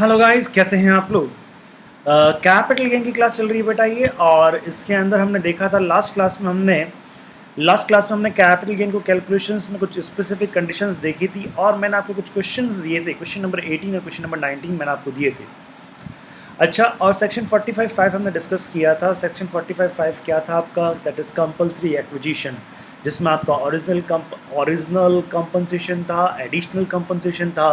Hello guys, कैसे हैं आप लोग। कैपिटल गेन की क्लास चल रही है बेटा ये। और इसके अंदर हमने देखा था लास्ट क्लास में हमने कैपिटल गेन को कैलकुलेशंस में कुछ स्पेसिफिक कंडीशंस देखी थी और मैंने आपको कुछ क्वेश्चंस दिए थे। क्वेश्चन नंबर 18 और क्वेश्चन नंबर 19 मैंने आपको दिए थे। अच्छा, और सेक्शन 45.5 हमने डिस्कस किया था। सेक्शन 45.5 क्या था आपका? दैट इज़ कंपल्सरी एक्विजिशन, जिसमें आपका ओरिजिनल कंपनसेशन था, एडिशनल कंपनसेशन था,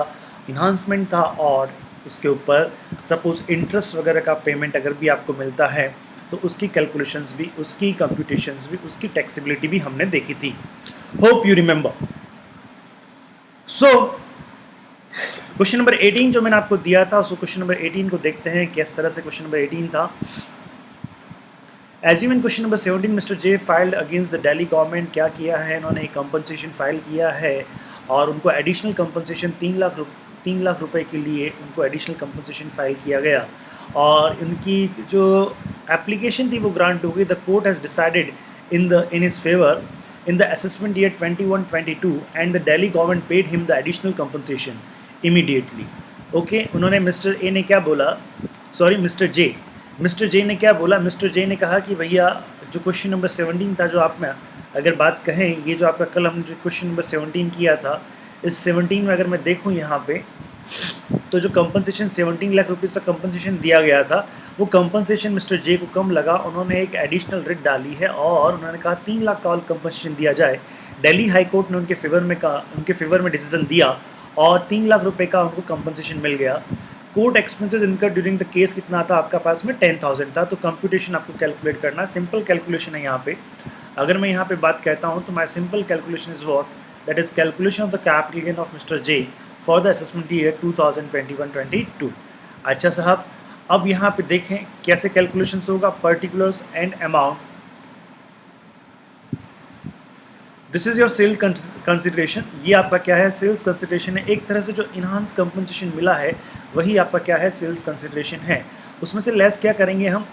इन्हांसमेंट था, और उसके ऊपर सपोज इंटरेस्ट वगैरह का पेमेंट अगर भी आपको मिलता है तो उसकी कैलकुलेशंस भी, उसकी कंप्यूटेशंस भी, उसकी टैक्सेबिलिटी भी हमने देखी थी। Hope you remember. So question number 18 जो मैंने आपको दिया था, उसको क्वेश्चन नंबर 18 को देखते हैं किस तरह से क्वेश्चन नंबर 18 था। As you in question number 17 mister J filed against the Delhi government. क्या किया है इन्होंने? एक कंपनसेशन फाइल किया है और उनको एडिशनल कंपनसेशन 3 लाख रुपए के लिए उनको एडिशनल कंपनसेशन फाइल किया गया और इनकी जो एप्लीकेशन थी वो ग्रांट हो गई। The court has decided in his favour in the assessment year 21-22 and the Delhi government paid him the additional compensation immediately. Okay, उन्होंने मिस्टर ए ने क्या बोला, सॉरी मिस्टर जे ने क्या बोला? मिस्टर जे ने कहा कि भैया जो क्वेश्चन नंबर 17 था, जो आप में अगर बात कहें, ये जो आपका कल हमने जो क्वेश्चन नंबर 17 किया था, इस 17 में अगर मैं देखूँ यहाँ पे तो जो कंपनसेशन 17 लाख रुपीज़ का कंपनसेशन दिया गया था वो कंपनसेशन मिस्टर जे को कम लगा। उन्होंने एक एडिशनल रिट डाली है और उन्होंने कहा 3 लाख का कंपनसेशन दिया जाए। दिल्ली हाई कोर्ट ने उनके फेवर में डिसीजन दिया और 3 लाख रुपए का उनको कंपनसेशन मिल गया। कोर्ट एक्सपेंसेस इनकर ड्यूरिंग द केस कितना था आपका पास में? 10,000 था। तो कंप्यूटेशन आपको कैलकुलेट करना, सिंपल कैलकुलेशन है यहाँ पे। अगर मैं यहाँ पे बात कहता हूँ तो my simple calculation is what, that is calculation of the capital gain of mister J for the assessment year 2021-22। अच्छा साहब, अब यहाँ पे देखें कैसे कैलकुलेशन होगा, particulars and amount. This is your sale consideration. ये आपका क्या है? सेल्स कंसिडरेशन है। एक तरह से जो इनहांस कंपनसेशन मिला है वही आपका क्या है? सेल्स कंसिडरेशन है। उसमें से लेस क्या करेंगे हम?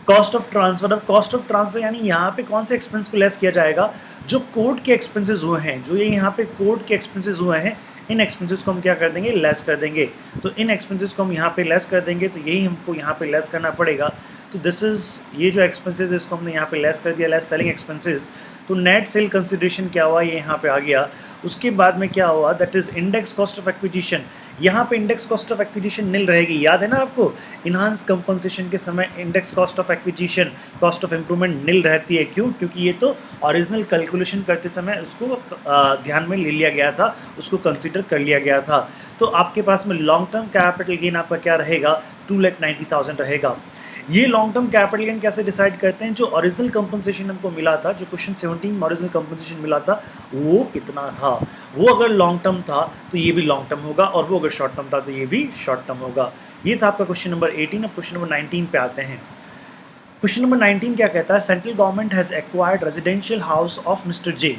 Cost of transfer. अब कॉस्ट ऑफ ट्रांसफर यानी यहाँ पे कौन से एक्सपेंस को लेस किया जाएगा? जो कोर्ट के एक्सपेंसेस हुए हैं, जो ये यहाँ पे कोर्ट के एक्सपेंसेस हुए हैं, इन एक्सपेंसेस को हम क्या कर देंगे? लेस कर देंगे। तो इन एक्सपेंसेस को हम यहाँ पे लेस कर देंगे, तो यही हमको यहाँ पे लेस करना पड़ेगा। तो दिस इज़, ये जो एक्सपेंसेस है इसको हमने यहाँ पे लेस कर दिया, लेस सेलिंग एक्सपेंसेस। तो नेट सेल कंसिडरेशन क्या हुआ? ये यहाँ पे आ गया। उसके बाद में क्या हुआ? That is index cost of acquisition. यहाँ पे index cost of acquisition nil रहेगी। याद है ना आपको, इनहांस कंपनसेशन के समय index cost of acquisition, cost of improvement nil रहती है। क्यों? क्योंकि ये तो ओरिजिनल कैलकुलेशन करते समय उसको ध्यान में ले लिया गया था, उसको कंसिडर कर लिया गया था। तो आपके पास में लॉन्ग टर्म कैपिटल गेन आपका क्या रहेगा? 2,90,000 रहेगा। ये लॉन्ग टर्म कैपिटल गेन कैसे डिसाइड करते हैं? जो ओरिजिनल कंपनसेशन हमको मिला था, जो क्वेश्चन 17 में ओरिजिनल कंपनसेशन मिला था, वो कितना था? वो अगर लॉन्ग टर्म था तो ये भी लॉन्ग टर्म होगा, और वो अगर शॉर्ट टर्म था तो ये भी शॉर्ट टर्म होगा। ये था आपका क्वेश्चन नंबर 18। अब क्वेश्चन नंबर 19 पे आते हैं। क्वेश्चन नंबर 19 क्या कहता है? Central government has acquired residential house of mister J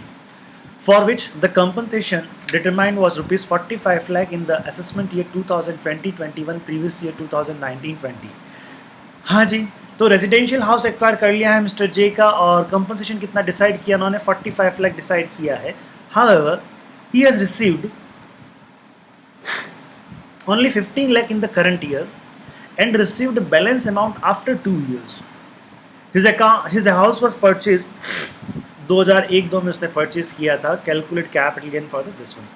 for which the compensation determined was rupees 45 lakh in the assessment year 2020-21, previous year 2019-20। हाँ जी, तो रेजिडेंशियल हाउस एक्वायर कर लिया है मिस्टर जे का, और कंपनसेशन कितना डिसाइड किया उन्होंने? 45 लाख डिसाइड किया है। However he has received only 15 lakh in the current year and received a balance amount after 2 years. His house was purchased 2001-2 में उसने परचेज किया था। Calculate capital gain for this one.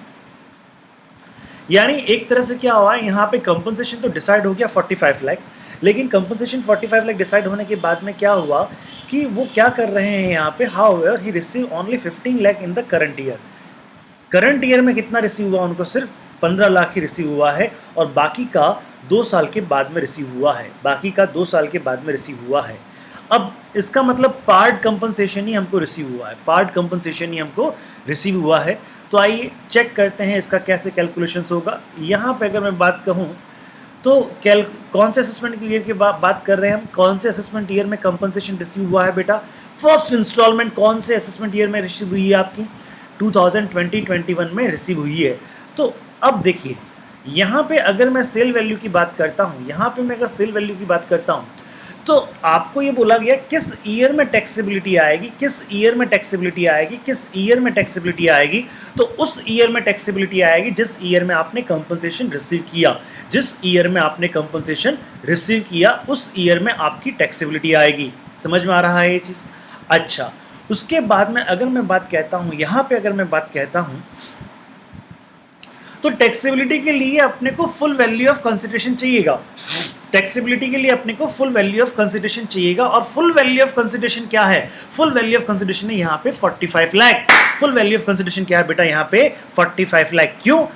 यानी एक तरह से क्या हुआ, यहाँ पे कंपनसेशन तो डिसाइड हो गया 45 लाख, लेकिन कंपनसेशन 45 लाख डिसाइड होने के बाद में क्या हुआ कि वो क्या कर रहे हैं यहाँ पे? However he receive only 15 lakh in the current year. Current year में कितना रिसीव हुआ? उनको सिर्फ 15 लाख ही रिसीव हुआ है, और बाकी का 2 साल के बाद में रिसीव हुआ है। बाकी का 2 साल के बाद में रिसीव हुआ है। अब इसका मतलब पार्ट कंपनसेशन ही हमको रिसीव हुआ है, पार्ट कंपनसेशन ही हमको रिसीव हुआ है। तो आइए चेक करते हैं इसका कैसे कैलकुलेशंस होगा। यहाँ पे अगर मैं बात कहूँ तो कौन से असेसमेंट ईयर की बात कर रहे हैं हम? कौन से असेसमेंट ईयर में कंपनसेशन रिसीव हुआ है बेटा? फर्स्ट इंस्टॉलमेंट कौन से असेसमेंट ईयर में रिसीव हुई है आपकी? 2020-21 में रिसीव हुई है। तो अब देखिए, यहाँ पे अगर मैं सेल वैल्यू की बात करता हूँ, यहाँ पे मैं अगर सेल वैल्यू की बात करता हूँ तो आपको ये बोला गया किस ईयर में टैक्सेबिलिटी आएगी, किस ईयर में टैक्सेबिलिटी आएगी, किस ईयर में टैक्सेबिलिटी आएगी। तो उस ईयर में टैक्सेबिलिटी आएगी जिस ईयर में आपने कंपनसेशन रिसीव किया, जिस ईयर में आपने कंपनसेशन रिसीव किया उस ईयर में आपकी टैक्सेबिलिटी आएगी। समझ में आ रहा है ये चीज़? अच्छा, उसके बाद में अगर मैं बात कहता हूँ, यहाँ पे अगर मैं बात कहता हूँ तो टैक्सेबिलिटी के लिए अपने को फुल वैल्यू ऑफ कंसिडरेशन चाहिएगा। टैक्सेबिलिटी के लिए अपने को फुल वैल्यू ऑफ कंसिडरेशन चाहिएगा। और फुल वैल्यू ऑफ कंसिडरेशन क्या है? फुल वैल्यू ऑफ कंसिडरेशन है यहाँ पे 45 lakh. Full value of consideration क्या है बेटा? यहाँ पे 45 लाख। क्यों?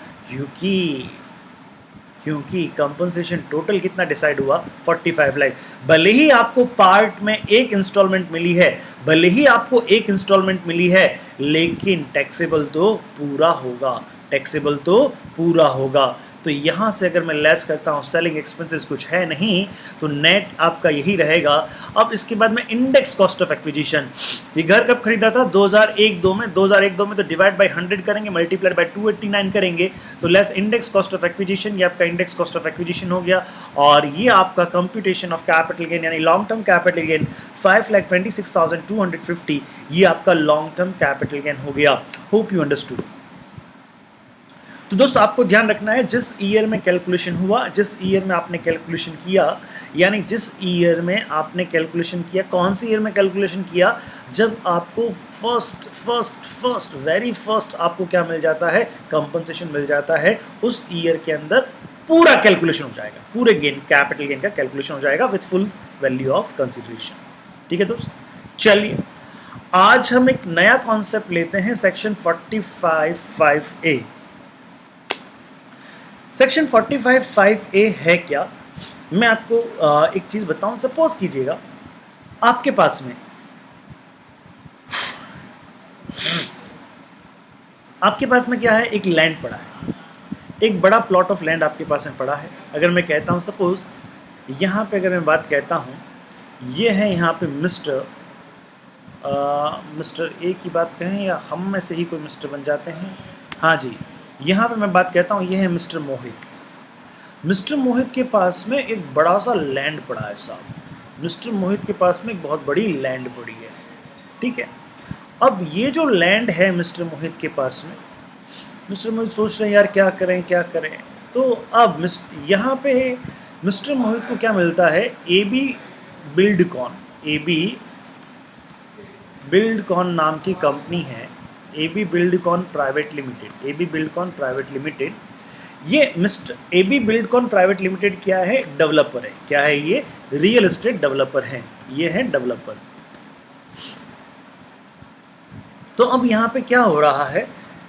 क्योंकि कंपनसेशन टोटल कितना डिसाइड हुआ? 45 लाख। भले ही आपको पार्ट में एक इंस्टॉलमेंट मिली है, भले ही आपको एक इंस्टॉलमेंट मिली है, लेकिन टैक्सेबल तो पूरा होगा, टैक्सेबल तो पूरा होगा। तो यहाँ से अगर मैं लेस करता हूँ, सेलिंग एक्सपेंसेस कुछ है नहीं, तो नेट आपका यही रहेगा। अब इसके बाद में इंडेक्स कॉस्ट ऑफ एक्विजिशन, ये घर कब खरीदा था? 2001-2 में। 2001-2 में तो डिवाइड बाय 100 करेंगे, मल्टीप्लाइड बाय 289 करेंगे, तो less index cost of acquisition, ये आपका इंडेक्स कॉस्ट ऑफ एक्विजिशन हो गया। और ये आपका कंप्यूटेशन ऑफ कैपिटल गेन यानी लॉन्ग टर्म कैपिटल गेन 5,26,250, ये आपका लॉन्ग टर्म कैपिटल गेन हो गया। Hope you understood. तो दोस्तों आपको ध्यान रखना है, जिस ईयर में कैलकुलेशन हुआ, जिस ईयर में आपने कैलकुलेशन किया, यानी जिस ईयर में आपने कैलकुलेशन किया, कौन सी ईयर में कैलकुलेशन किया? जब आपको वेरी फर्स्ट आपको क्या मिल जाता है? कंपनसेशन मिल जाता है, उस ईयर के अंदर पूरा कैलकुलेशन हो जाएगा, पूरे गेन, कैपिटल गेन का कैलकुलेशन हो जाएगा with full value of consideration. ठीक है दोस्त, चलिए आज हम एक नया कॉन्सेप्ट लेते हैं, सेक्शन 45(5)(a). सेक्शन 45(5)(a) है क्या? मैं आपको एक चीज़ बताऊं। सपोज कीजिएगा आपके पास में क्या है? एक लैंड पड़ा है, एक बड़ा प्लॉट ऑफ लैंड आपके पास में पड़ा है। अगर मैं कहता हूं सपोज यहाँ पे अगर मैं बात कहता हूं, ये है यहाँ पे मिस्टर ए की बात कहें या हम में से ही कोई मिस्टर बन जाते हैं। हाँ जी, यहाँ पे मैं बात कहता हूँ, ये है मिस्टर मोहित। मिस्टर मोहित के पास में एक बड़ा सा लैंड पड़ा है साहब। मिस्टर मोहित के पास में एक बहुत बड़ी लैंड पड़ी है। ठीक है, अब ये जो लैंड है मिस्टर मोहित के पास में, मिस्टर मोहित सोच रहे हैं यार क्या करें क्या करें। तो अब यहाँ पे मिस्टर मोहित को क्या मिलता है? AB बिल्डकॉन नाम की कंपनी है, AB बिल्डकॉन प्राइवेट लिमिटेड। ये mister AB Buildcon private limited क्या है? डेवलपर है। क्या है ये? रियल एस्टेट डेवलपर है। ये है डेवलपर। तो अब यहाँ पे क्या हो रहा है?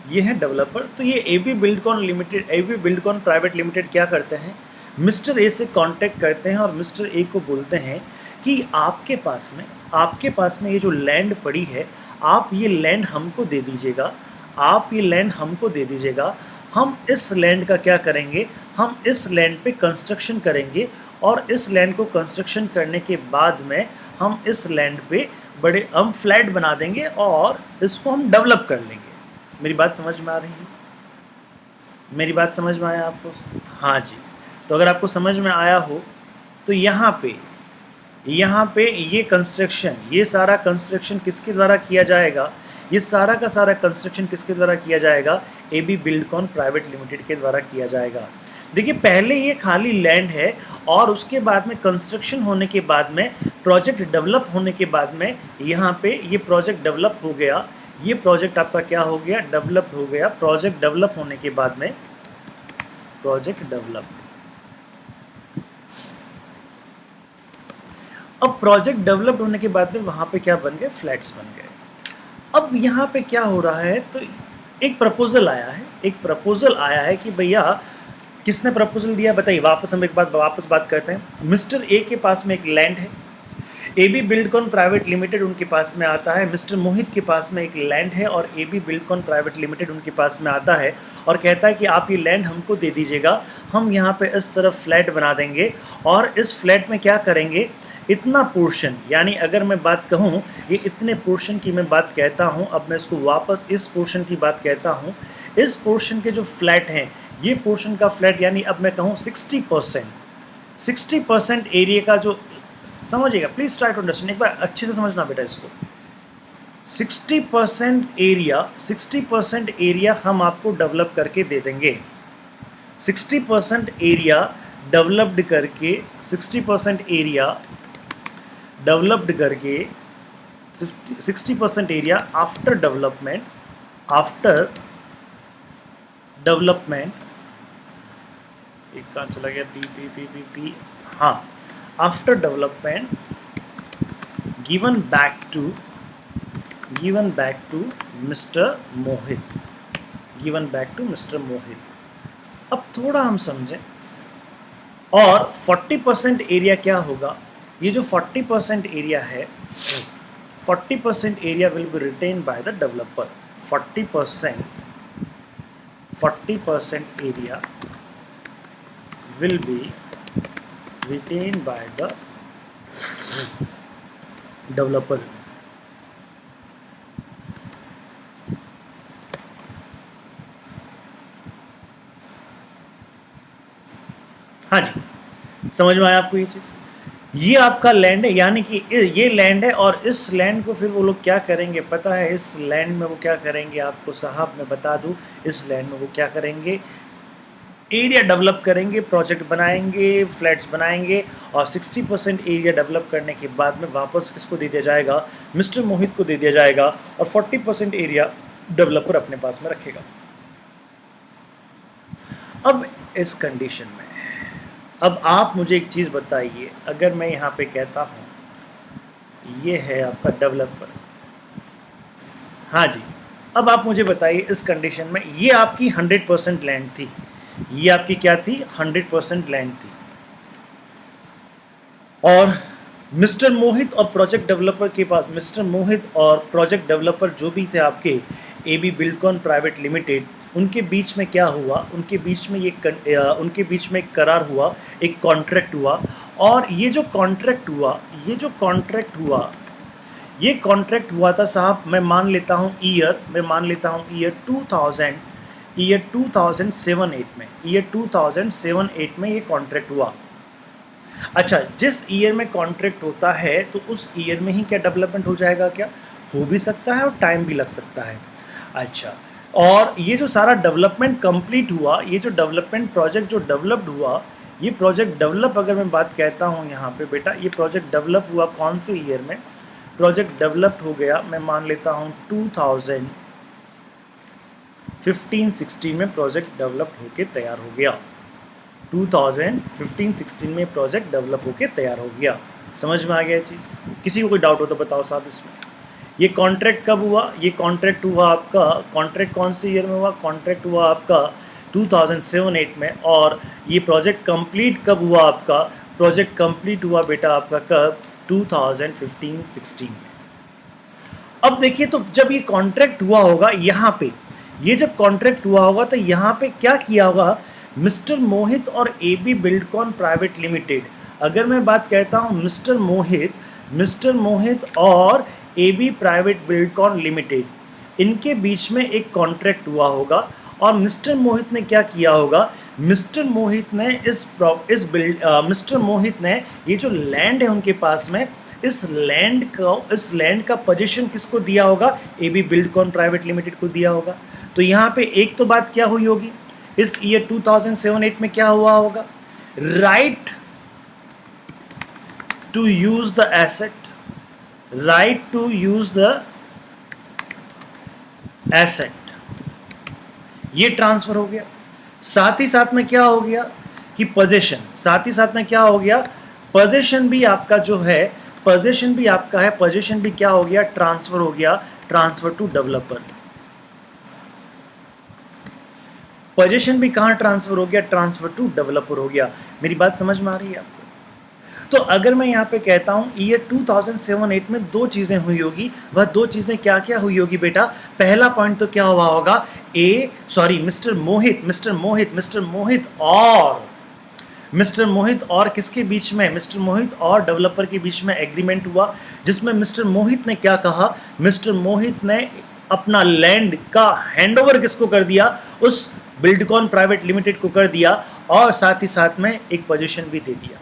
ये है डेवलपर। तो ये AB बिल्डकॉन प्राइवेट लिमिटेड क्या करते हैं? मिस्टर ए से कांटेक्ट करते हैं और मिस्टर ए को बोलते हैं कि आपके पास में ये जो लैंड पड़ी है, आप ये लैंड हमको दे दीजिएगा। हम इस लैंड का क्या करेंगे? हम इस लैंड पे कंस्ट्रक्शन करेंगे और इस लैंड को कंस्ट्रक्शन करने के बाद में हम इस लैंड पे हम फ्लैट बना देंगे और इसको हम डेवलप कर लेंगे। मेरी बात समझ में आ रही है? मेरी बात समझ में आया आपको? हाँ जी। तो अगर आपको समझ में आया हो तो यहाँ पे ये कंस्ट्रक्शन, ये सारा कंस्ट्रक्शन किसके द्वारा किया जाएगा? ये सारा का सारा कंस्ट्रक्शन किसके द्वारा किया जाएगा? AB बिल्डकॉन प्राइवेट लिमिटेड के द्वारा किया जाएगा। देखिए, पहले ये खाली लैंड है और उसके बाद में कंस्ट्रक्शन होने के बाद में, प्रोजेक्ट डेवलप होने के बाद में, यहाँ पे ये प्रोजेक्ट डेवलप हो गया। ये प्रोजेक्ट आपका क्या हो गया? डेवलप हो गया। प्रोजेक्ट डेवलप होने के बाद में, अब प्रोजेक्ट डेवलप होने के बाद में वहाँ पे क्या बन गए? फ्लैट्स बन गए। अब यहाँ पे क्या हो रहा है? तो एक प्रपोजल आया है कि भैया, किसने प्रपोजल दिया बताइए? वापस बात करते हैं। मिस्टर ए के पास में एक लैंड है, AB बिल्डकॉन प्राइवेट लिमिटेड उनके पास में आता है। मिस्टर मोहित के पास में एक लैंड है और AB बिल्डकॉन प्राइवेट लिमिटेड उनके पास में आता है और कहता है कि आप ये लैंड हमको दे दीजिएगा, हम यहाँ पे इस तरफ फ्लैट बना देंगे और इस फ्लैट में क्या करेंगे? इतना पोर्शन, यानी अगर मैं बात कहूँ, ये इतने पोर्शन की मैं बात कहता हूँ। अब मैं इसको वापस इस पोर्शन की बात कहता हूँ। इस पोर्शन के जो फ्लैट हैं, ये पोर्शन का फ्लैट, यानी अब मैं कहूँ 60% एरिया का जो समझिएगा, प्लीज ट्राई टू अंडरस्टैंड, एक बार अच्छे से समझना बेटा इसको। 60% एरिया हम आपको डेवलप करके दे देंगे। 60% एरिया डेवलप्ड करके 60% एरिया डेवलप्ड करके 60% एरिया आफ्टर डेवलपमेंट एक कहाँ चला गया, पी हाँ, after development given back to mister Mohit. अब थोड़ा हम समझें, और 40% एरिया क्या होगा, ये जो 40% एरिया है, 40% area will be written by the developer. 40% area will be retained by the developer। हाँ जी, समझ में आया आपको ये चीज़? ये आपका लैंड है, यानी कि ये लैंड है, और इस लैंड को फिर वो लोग क्या करेंगे पता है? इस लैंड में वो क्या करेंगे आपको साहब मैं बता दूं, इस लैंड में वो क्या करेंगे, एरिया डेवलप करेंगे, प्रोजेक्ट बनाएंगे, फ्लैट्स बनाएंगे, और 60% एरिया डेवलप करने के बाद में वापस किसको दे दिया जाएगा? मिस्टर मोहित को दे दिया जाएगा, और 40% एरिया डेवलपर अपने पास में रखेगा। अब इस कंडीशन में अब आप मुझे एक चीज़ बताइए, अगर मैं यहाँ पे कहता हूँ ये है आपका डेवलपर, हाँ जी, अब आप मुझे बताइए इस कंडीशन में ये आपकी 100% लैंड थी, ये आपकी क्या थी? 100% लैंड थी, और मिस्टर मोहित और प्रोजेक्ट डेवलपर के पास, मिस्टर मोहित और प्रोजेक्ट डेवलपर जो भी थे आपके AB बिल्डकॉन प्राइवेट लिमिटेड, उनके बीच में क्या हुआ? उनके बीच में एक करार हुआ, एक कॉन्ट्रैक्ट हुआ, और ये जो कॉन्ट्रैक्ट हुआ था साहब, मैं मान लेता हूँ ईयर 2007-8 में ये कॉन्ट्रैक्ट हुआ। अच्छा, जिस ईयर में कॉन्ट्रैक्ट होता है तो उस ईयर में ही क्या डेवलपमेंट हो जाएगा? क्या हो भी सकता है और टाइम भी लग सकता है। अच्छा, और ये जो सारा डेवलपमेंट कंप्लीट हुआ, ये जो डेवलपमेंट प्रोजेक्ट जो डेवलप्ड हुआ, ये प्रोजेक्ट डेवलप अगर मैं बात कहता हूँ यहाँ पे बेटा, ये प्रोजेक्ट डेवलप हुआ कौन से ईयर में? प्रोजेक्ट डेवलप हो गया, मैं मान लेता हूँ 2015-16 में प्रोजेक्ट डेवलप होके तैयार हो गया। 2015-16 में प्रोजेक्ट डेवलप होके तैयार हो गया। समझ में आ गया चीज़? किसी को कोई डाउट हो तो बताओ साहब इसमें। ये कॉन्ट्रैक्ट कब हुआ? ये कॉन्ट्रैक्ट हुआ आपका, कॉन्ट्रैक्ट कौन से ईयर में हुआ? कॉन्ट्रैक्ट हुआ आपका 2007-8 में, और ये प्रोजेक्ट कंप्लीट कब हुआ आपका? प्रोजेक्ट कंप्लीट हुआ बेटा आपका कब? 2015-16 में। अब देखिए, तो जब ये कॉन्ट्रैक्ट हुआ होगा यहाँ पे, ये जब कॉन्ट्रैक्ट हुआ होगा तो यहाँ पे क्या किया होगा? मिस्टर मोहित और AB बिल्डकॉन प्राइवेट लिमिटेड, अगर मैं बात कहता हूँ मिस्टर मोहित और AB प्राइवेट बिल्डकॉन लिमिटेड, इनके बीच में एक कॉन्ट्रैक्ट हुआ होगा, और मिस्टर मोहित ने क्या किया होगा? मिस्टर मोहित ने ये जो लैंड है उनके पास में, इस लैंड का पोजीशन किसको दिया होगा? AB बिल्डकॉन प्राइवेट लिमिटेड को दिया होगा। तो यहाँ पे एक तो बात क्या हुई होगी, इस ईयर 2007-8 में क्या हुआ होगा? Right to use the asset, ये ट्रांसफर हो गया। साथ ही साथ में क्या हो गया कि पोजीशन भी आपका जो है, पोजीशन भी क्या हो गया? ट्रांसफर हो गया, ट्रांसफर टू डेवलपर। पोजीशन भी कहाँ ट्रांसफर हो गया? ट्रांसफर टू डेवलपर हो गया। मेरी बात समझ में आ रही है आपको? तो अगर मैं यहाँ पे कहता हूँ ईयर 2007-8 में दो चीज़ें हुई होगी, वह दो चीज़ें क्या क्या हुई होगी बेटा? पहला पॉइंट तो क्या हुआ होगा? मिस्टर मोहित और किसके बीच में? मिस्टर मोहित और डेवलपर के बीच में एग्रीमेंट हुआ, जिसमें मिस्टर मोहित ने क्या कहा? मिस्टर मोहित ने अपना लैंड का हैंडओवर किसको कर दिया? उस बिल्डकॉन प्राइवेट लिमिटेड को कर दिया, और साथ ही साथ में एक पोजीशन भी दे दिया।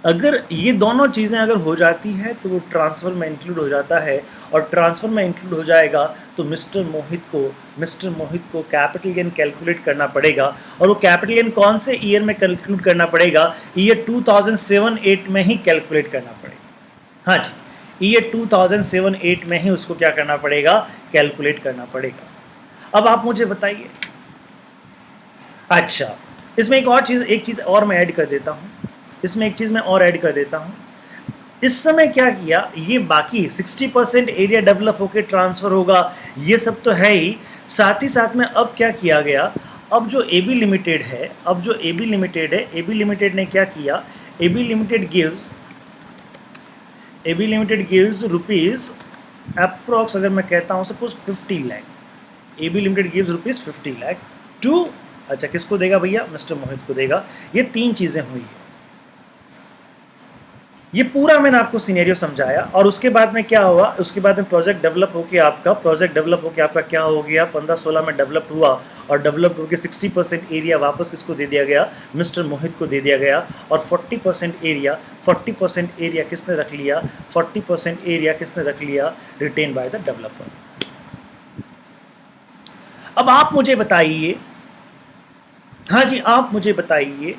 अगर ये दोनों चीज़ें अगर हो जाती है तो वो ट्रांसफ़र में इंक्लूड हो जाता है, और ट्रांसफ़र में इंक्लूड हो जाएगा तो मिस्टर मोहित को कैपिटल गेन कैलकुलेट करना पड़ेगा। और वो कैपिटल गेन कौन से ईयर में कैलकुलेट करना पड़ेगा? ईयर 2007-8 में ही कैलकुलेट करना पड़ेगा। हाँ जी, ईयर 2007-8 में ही उसको क्या करना पड़ेगा? कैलकुलेट करना पड़ेगा। अब आप मुझे बताइए, अच्छा इसमें एक चीज़ और मैं ऐड कर देता हूँ, इस समय क्या किया, ये बाकी 60% एरिया डेवलप होकर ट्रांसफ़र होगा, ये सब तो है ही, साथ ही साथ में अब क्या किया गया, अब जो AB लिमिटेड है, AB लिमिटेड ने क्या किया, AB limited gives rupees approx, अगर मैं कहता हूँ suppose 50 lakh, AB limited gives rupees 50 lakh to, अच्छा किसको देगा भैया? मिस्टर मोहित को देगा। ये 3 चीज़ें हुई है, ये पूरा मैंने आपको सिनेरियो समझाया। और उसके बाद में क्या हुआ, उसके बाद में प्रोजेक्ट डेवलप होके आपका क्या हो गया, 15-16 में डेवलप हुआ, और डेवलप होकर 60% एरिया वापस किसको दे दिया गया? मिस्टर मोहित को दे दिया गया। और 40% एरिया किसने रख लिया? 40% एरिया किसने रख लिया? Written by the developer. अब आप मुझे बताइए, हाँ जी आप मुझे बताइए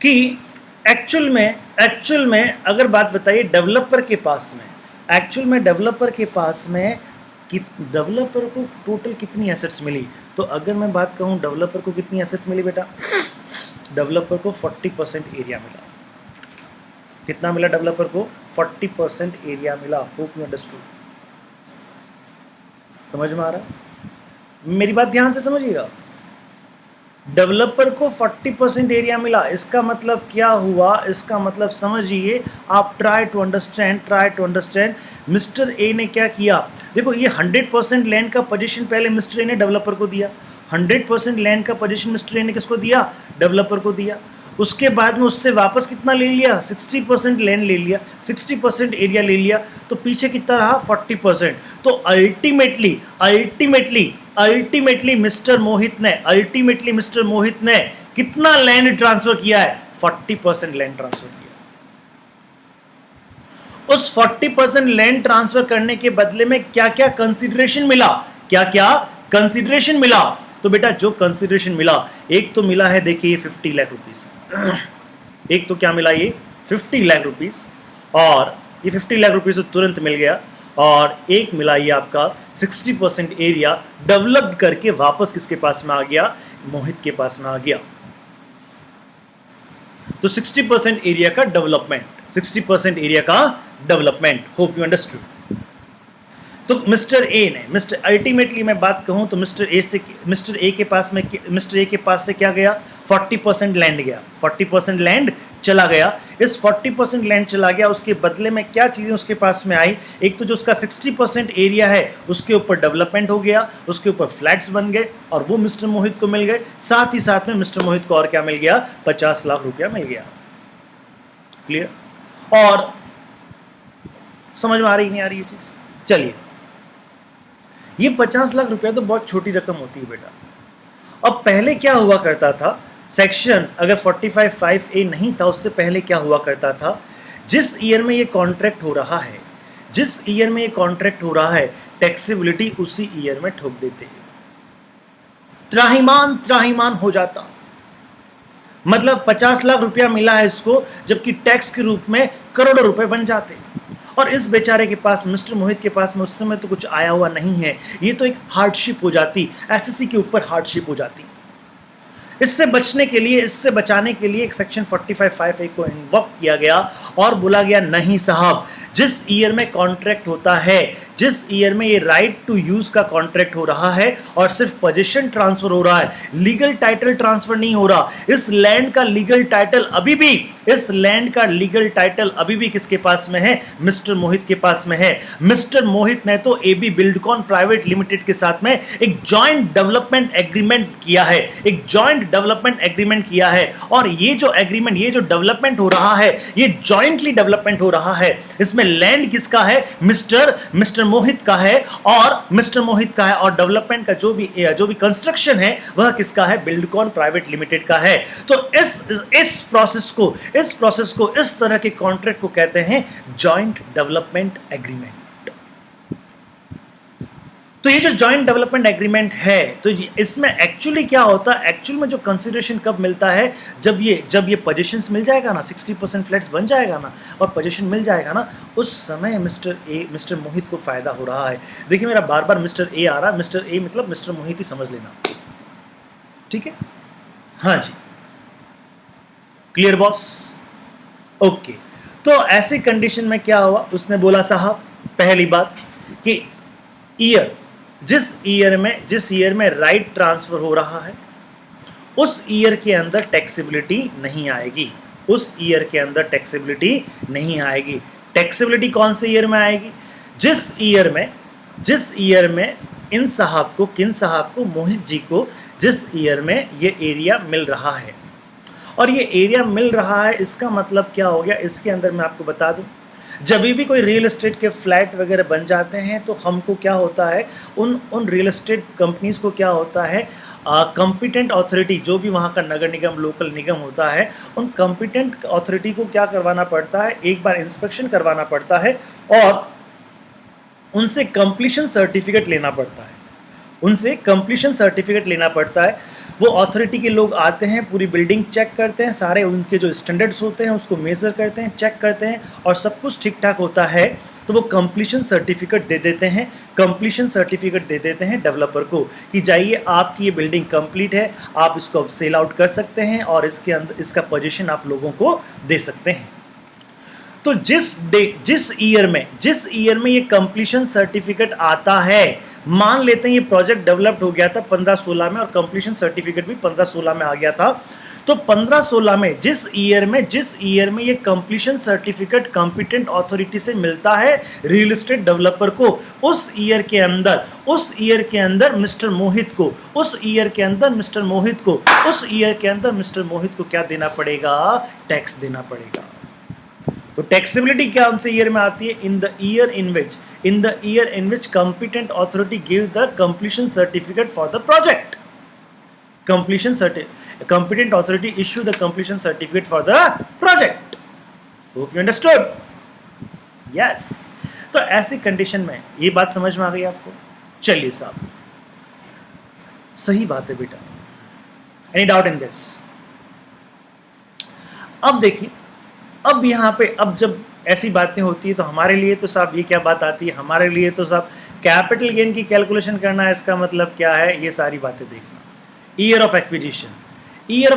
कि एक्चुअल में अगर बात बताइए डेवलपर के पास में, डेवलपर को टोटल कितनी एसेट्स मिली? तो अगर मैं बात कहूँ डेवलपर को कितनी एसेट्स मिली बेटा? डेवलपर को 40% एरिया मिला। कितना मिला डेवलपर को? 40% एरिया मिला। Hope you understood. समझ में आ रहा? मेरी बात ध्यान से समझिएगा। डेवलपर को 40% एरिया मिला, इसका मतलब क्या हुआ? इसका मतलब समझिए आप, try to understand. Mister A ने क्या किया? देखो ये 100% लैंड का पोजीशन पहले मिस्टर ए ने डेवलपर को दिया, 100% लैंड का पोजीशन मिस्टर ए ने किसको दिया? डेवलपर को दिया। उसके बाद में उससे वापस कितना ले लिया? 60% लैंड ले लिया, 60% एरिया ले लिया, तो पीछे कितना रहा? 40%। तो अल्टीमेटली मिस्टर मोहित ने कितना लैंड ट्रांसफर किया है? 40% लैंड ट्रांसफर किया। उस 40% लैंड ट्रांसफर करने के बदले में क्या क्या कंसीडरेशन मिला? तो बेटा जो कंसीडरेशन मिला, एक तो मिला है देखिए 50 लाख रुपीस, एक तो क्या मिला? ये 50 लाख रुपीस, और ये 50 लाख रुपीस तो तुरंत मिल गया। और एक मिला ये आपका 60% एरिया डेवलप करके वापस किसके पास में आ गया? मोहित के पास में आ गया। तो 60% एरिया का डेवलपमेंट, होप यू अंडरस्टूड। तो मिस्टर अल्टीमेटली मैं बात कहूं तो मिस्टर ए के पास से क्या गया? 40% लैंड गया, 40% लैंड चला गया। इस 40% लैंड चला गया, उसके बदले में क्या चीज़ें उसके पास में आई? एक तो जो उसका 60% एरिया है उसके ऊपर डेवलपमेंट हो गया, उसके ऊपर फ्लैट्स बन गए, और वो मिस्टर मोहित को मिल गए। साथ ही साथ में मिस्टर मोहित को और क्या मिल गया? 50 लाख रुपया मिल गया। क्लियर? और समझ में आ रही नहीं आ रही ये चीज़? चलिए, ये 50 लाख रुपया तो बहुत छोटी रकम होती है बेटा। अब पहले क्या हुआ करता था, सेक्शन अगर 45(5)(a) नहीं था, उससे पहले क्या हुआ करता था? जिस ईयर में ये कॉन्ट्रैक्ट हो रहा है, टैक्सेबिलिटी उसी ईयर में ठोक देते, त्राहिमाम हो जाता। मतलब 50 लाख रुपया मिला है इसको, जबकि टैक्स के रूप में करोड़ों रुपए बन जाते। और इस बेचारे के पास, मिस्टर मोहित के पास में उस समय तो कुछ आया हुआ नहीं है, ये तो एक हार्डशिप हो जाती, एसएससी के ऊपर हार्डशिप हो जाती। इससे बचाने के लिए एक सेक्शन 45(5)(a) को इन्वोक किया गया और बोला गया नहीं साहब, जिस ईयर में कॉन्ट्रैक्ट होता है, जिस ईयर में ये राइट टू यूज का कॉन्ट्रैक्ट हो रहा है और सिर्फ पोजीशन ट्रांसफर हो रहा है, लीगल टाइटल ट्रांसफर नहीं हो रहा, इस लैंड का लीगल टाइटल अभी भी किसके पास में है? मिस्टर मोहित के पास में है। मिस्टर मोहित ने तो एबी बिल्डकॉन प्राइवेट लिमिटेड के साथ में एक जॉइंट डेवलपमेंट एग्रीमेंट किया है, और ये जो डेवलपमेंट हो रहा है, ये जॉइंटली डेवलपमेंट हो रहा है। इसमें लैंड किसका है? मिस्टर मोहित का है और मिस्टर मोहित का है, और डेवलपमेंट का जो भी कंस्ट्रक्शन है वह किसका है, बिल्डकॉन प्राइवेट लिमिटेड का है। तो इस प्रोसेस को इस तरह के कॉन्ट्रैक्ट को कहते हैं जॉइंट डेवलपमेंट एग्रीमेंट। तो ये जो जॉइंट डेवलपमेंट एग्रीमेंट है, तो इसमें एक्चुअली क्या होता है, एक्चुअल में जो कंसिडरेशन कब मिलता है, जब ये पोजीशंस मिल जाएगा ना, 60% फ्लैट्स बन जाएगा ना, और पोजीशन मिल जाएगा ना, उस समय मिस्टर मोहित को फायदा हो रहा है। देखिए मेरा बार बार मिस्टर ए आ रहा है, मिस्टर ए मतलब मिस्टर मोहित ही समझ लेना, ठीक है। हाँ जी, क्लियर बॉस, ओके। तो ऐसी कंडीशन में क्या हुआ, उसने बोला साहब पहली बात कि ईयर, जिस ईयर में राइट ट्रांसफर हो रहा है उस ईयर के अंदर टैक्सेबिलिटी नहीं आएगी, उस ईयर के अंदर टैक्सेबिलिटी नहीं आएगी। टैक्सेबिलिटी कौन से ईयर में आएगी, जिस ईयर में किन साहब को, मोहित जी को जिस ईयर में ये एरिया मिल रहा है। और ये एरिया मिल रहा है, इसका मतलब क्या हो गया, इसके अंदर मैं आपको बता दूं, जब भी कोई रियल एस्टेट के फ्लैट वगैरह बन जाते हैं तो हमको क्या होता है, उन रियल एस्टेट कंपनीज को क्या होता है, कॉम्पिटेंट अथॉरिटी, जो भी वहाँ का नगर निगम, लोकल निगम होता है, उन कॉम्पिटेंट अथॉरिटी को क्या करवाना पड़ता है, एक बार इंस्पेक्शन करवाना पड़ता है और उनसे कंप्लीशन सर्टिफिकेट लेना पड़ता है। वो अथॉरिटी के लोग आते हैं, पूरी बिल्डिंग चेक करते हैं, सारे उनके जो स्टैंडर्ड्स होते हैं उसको मेज़र करते हैं, चेक करते हैं, और सब कुछ ठीक ठाक होता है तो वो कंप्लीशन सर्टिफिकेट दे देते हैं डेवलपर को कि जाइए आपकी ये बिल्डिंग कंप्लीट है, आप इसको अब सेल आउट कर सकते हैं और इसके अंदर इसका पोजीशन आप लोगों को दे सकते हैं। तो जिस ईयर में ये कंप्लीशन सर्टिफिकेट आता है, मान लेते हैं ये प्रोजेक्ट डेवलप्ड हो गया था 15-16 में और कंप्लीशन सर्टिफिकेट भी 15-16 में आ गया था, तो 15-16 में जिस ईयर में ये कंप्लीशन सर्टिफिकेट कॉम्पिटेंट अथॉरिटी से मिलता है रियल एस्टेट डेवलपर को, उस ईयर के अंदर मिस्टर मोहित को क्या देना पड़ेगा, टैक्स देना पड़ेगा। तो टैक्सेबिलिटी कौन से ईयर में आती है, इन the year in which competent authority give the completion certificate for the project. Competent authority issue the completion certificate for the project. Hope you understood? Yes. तो ऐसी कंडीशन में ये बात समझ में आ गई आपको, चलिए साहब सही बात है बेटा, एनी डाउट इन दिस। अब देखिए, अब यहाँ पे अब जब ऐसी बातें होती है तो हमारे लिए तो साहब ये क्या बात आती है, हमारे लिए तो साहब कैपिटल गेन की कैलकुलेशन करना है। इसका मतलब क्या है, ये सारी बातें देखना। ईयर ऑफ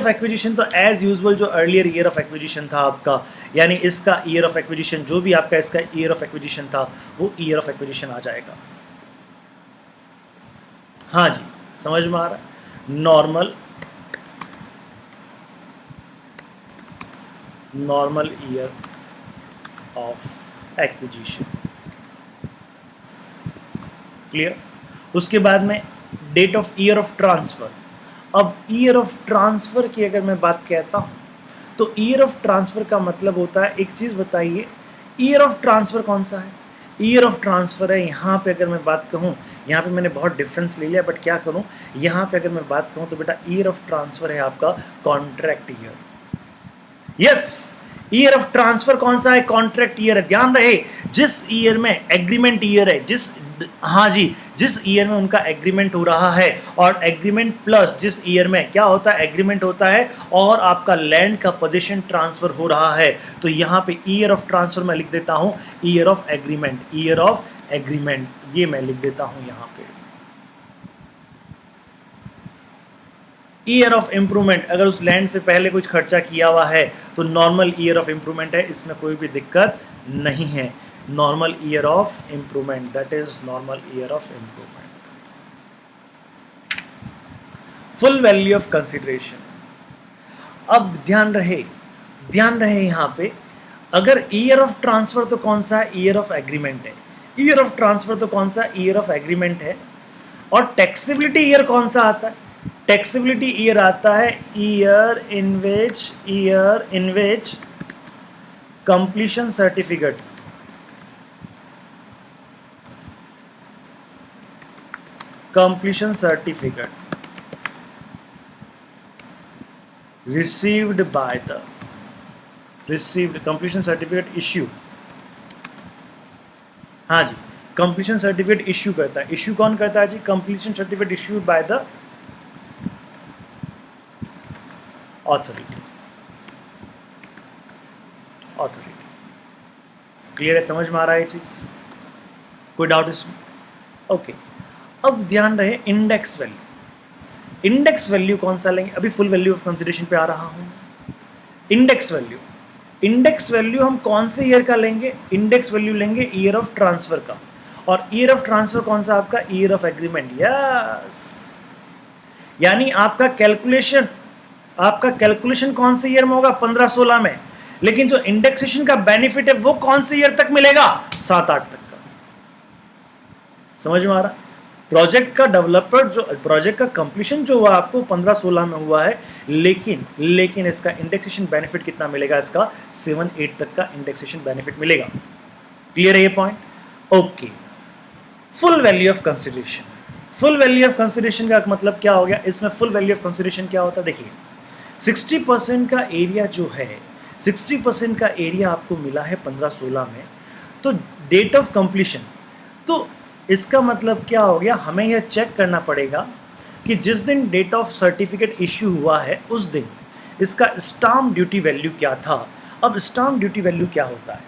एक्विजिशन तो एज यूजुअल जो अर्लियर ईयर ऑफ एक्विजिशन था आपका, यानी इसका ईयर ऑफ एक्विजिशन जो भी आपका इसका ईयर ऑफ एक्विजिशन था वो ईयर ऑफ एक्विजिशन आ जाएगा। हाँ जी, समझ में आ रहा है, normal year of acquisition, clear. उसके बाद में date of year of transfer. अब ईयर ऑफ ट्रांसफर की अगर मैं बात कहता हूं तो ईयर ऑफ ट्रांसफर का मतलब होता है, एक चीज बताइए, ईयर ऑफ ट्रांसफर कौन सा है, ईयर ऑफ ट्रांसफर है यहाँ पे अगर मैं बात कहूँ, यहाँ पे मैंने बहुत डिफरेंस ले लिया बट क्या करूँ, यहाँ पे अगर मैं बात कहूँ तो बेटा ईयर ऑफ ट्रांसफर है आपका contract year. Yes, year of transfer कौन सा है, कॉन्ट्रैक्ट ईयर है। ध्यान रहे, जिस ईयर में एग्रीमेंट ईयर है, जिस ईयर में उनका एग्रीमेंट हो रहा है, और एग्रीमेंट प्लस जिस ईयर में क्या होता है, एग्रीमेंट होता है और आपका लैंड का पोजीशन ट्रांसफर हो रहा है, तो यहाँ पे ईयर ऑफ ट्रांसफर मैं लिख देता हूँ ईयर ऑफ एग्रीमेंट, ये मैं लिख देता हूँ यहाँ पे। ईयर ऑफ इम्प्रूवमेंट, अगर उस लैंड से पहले कुछ खर्चा किया हुआ है तो नॉर्मल ईयर ऑफ इम्प्रूवमेंट है, इसमें कोई भी दिक्कत नहीं है। Normal year of improvement, that is normal year of improvement. Full value of consideration. अब ध्यान रहे यहाँ पे, अगर ईयर ऑफ ट्रांसफर तो कौन सा है, ईयर ऑफ एग्रीमेंट है। ईयर ऑफ ट्रांसफर तो कौन सा, ईयर ऑफ एग्रीमेंट है। और टैक्सेबिलिटी ईयर कौन सा आता है, टैक्सेबिलिटी ईयर आता है year in which completion certificate completion certificate received by the completion certificate issue, हाँ जी, कंप्लीशन सर्टिफिकेट इश्यू करता है। इश्यू कौन करता है जी? Completion certificate issued by the authority. Clear है? समझ में आ रहा है ये चीज? कोई डाउट इसमें? ओके, अब ध्यान रहे इंडेक्स वैल्यू। इंडेक्स वैल्यू कौन सा लेंगे? अभी फुल वैल्यू ऑफ कंसिडरेशन पे आ रहा हूं। इंडेक्स वैल्यू हम कौन से ईयर का लेंगे? इंडेक्स वैल्यू लेंगे ईयर ऑफ ट्रांसफर का। और ईयर ऑफ ट्रांसफर कौन सा आपका? Year of agreement. यस, यानी आपका कैलकुलेशन कौन से ईयर में होगा? 15-16 में। लेकिन जो इंडेक्सेशन का बेनिफिट है वो कौन से ईयर तक मिलेगा? 7-8 तक का। समझ में आ रहा? प्रोजेक्ट का कंप्लीशन जो हुआ आपको 15-16 में हुआ है, लेकिन इसका इंडेक्सेशन बेनिफिट कितना मिलेगा? इसका 7-8 तक का इंडेक्सेशन बेनिफिट मिलेगा। क्लियर है ये point? Okay, full value of consideration. Full value of consideration का मतलब क्या हो गया? इसमें फुल वैल्यू ऑफ कंसिडरेशन क्या होता है? देखिए, 60% का एरिया जो है, 60% का एरिया आपको मिला है 15-16 में, तो डेट ऑफ कंप्लीशन, तो इसका मतलब क्या हो गया? हमें यह चेक करना पड़ेगा कि जिस दिन डेट ऑफ सर्टिफिकेट इश्यू हुआ है उस दिन इसका स्टाम्प ड्यूटी वैल्यू क्या था। अब स्टाम्प ड्यूटी वैल्यू क्या होता है?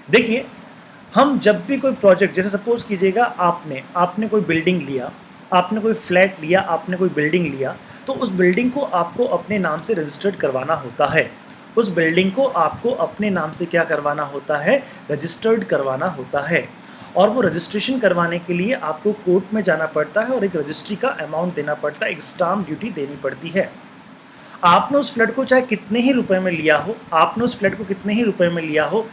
देखिए, हम जब भी कोई प्रोजेक्ट, जैसे सपोज कीजिएगा आपने कोई बिल्डिंग लिया, आपने कोई फ्लैट लिया, आपने कोई बिल्डिंग लिया, तो उस बिल्डिंग को आपको अपने नाम से रजिस्टर्ड करवाना होता है। उस बिल्डिंग को आपको अपने नाम से क्या करवाना होता है? रजिस्टर्ड करवाना होता है। और वो रजिस्ट्रेशन करवाने के लिए आपको कोर्ट में जाना पड़ता है और एक रजिस्ट्री का अमाउंट देना पड़ता है, एक स्टाम्प ड्यूटी देनी पड़ती है। आपने उस फ्लैट को चाहे कितने ही रुपए में लिया हो,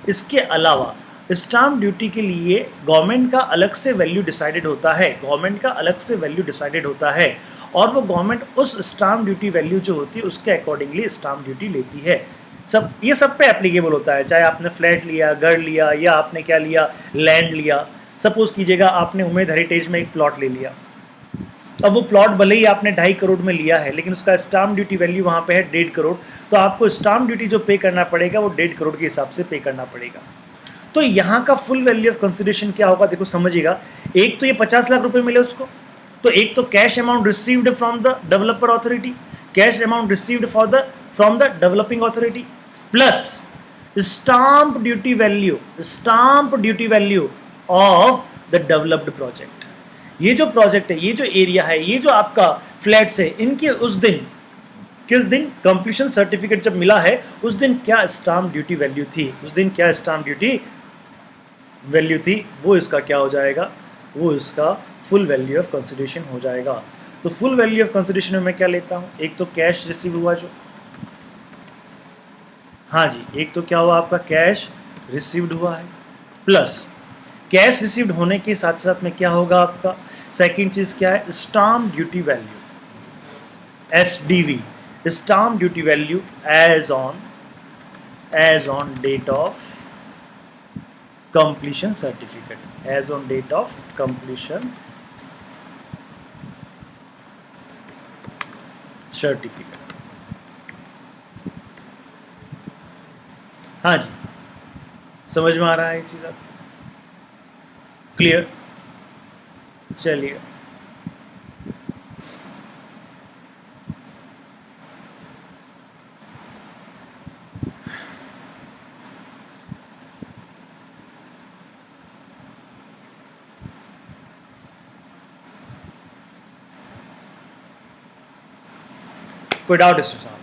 इसके अलावा स्टाम्प ड्यूटी के लिए गवर्नमेंट का अलग से वैल्यू डिसाइडेड होता है, और वो गवर्नमेंट उस स्टाम्प ड्यूटी वैल्यू जो होती है उसके अकॉर्डिंगली स्टाम्प ड्यूटी लेती है। ये सब पे एप्लीकेबल होता है, चाहे आपने फ्लैट लिया, घर लिया, या आपने क्या लिया, लैंड लिया। सपोज कीजिएगा आपने उमेद हेरिटेज में एक प्लॉट ले लिया। अब वो प्लॉट भले ही आपने 2.5 करोड़ में लिया है, लेकिन उसका स्टाम्प ड्यूटी वैल्यू वहाँ पे है 1.5 करोड़, तो आपको स्टाम्प ड्यूटी जो पे करना पड़ेगा वो 1.5 करोड़ के हिसाब से पे करना पड़ेगा। तो यहाँ का फुल वैल्यू ऑफ कंसिडरेशन क्या होगा? देखो समझिएगा, एक तो ये 50 लाख रुपए मिले उसको, तो एक तो cash amount received from the developer authority, cash amount received from the developing authority, plus stamp duty value of the developed project. ये जो प्रोजेक्ट है, ये जो एरिया है, ये जो आपका फ्लैट्स है, इनके उस दिन, किस दिन कंप्लीशन सर्टिफिकेट जब मिला है उस दिन क्या स्टाम्प ड्यूटी वैल्यू थी, वो इसका क्या हो जाएगा? वो इसका फुल वैल्यू ऑफ कंसिडरेशन हो जाएगा। तो फुल वैल्यू ऑफ कंसिडरेशन में मैं क्या लेता हूँ? एक तो कैश रिसीव हुआ जो, हाँ जी, एक तो क्या हुआ आपका? कैश रिसीव्ड हुआ है, प्लस कैश रिसीव्ड होने के साथ साथ में क्या होगा आपका? सेकंड चीज क्या है? Stamp duty value, SDV, stamp duty value as on date of completion certificate, as on date of completion certificate। हाँ जी, समझ में आ रहा है ये चीज आपको? क्लियर? चलिए, कोई डाउट इसमें साहब?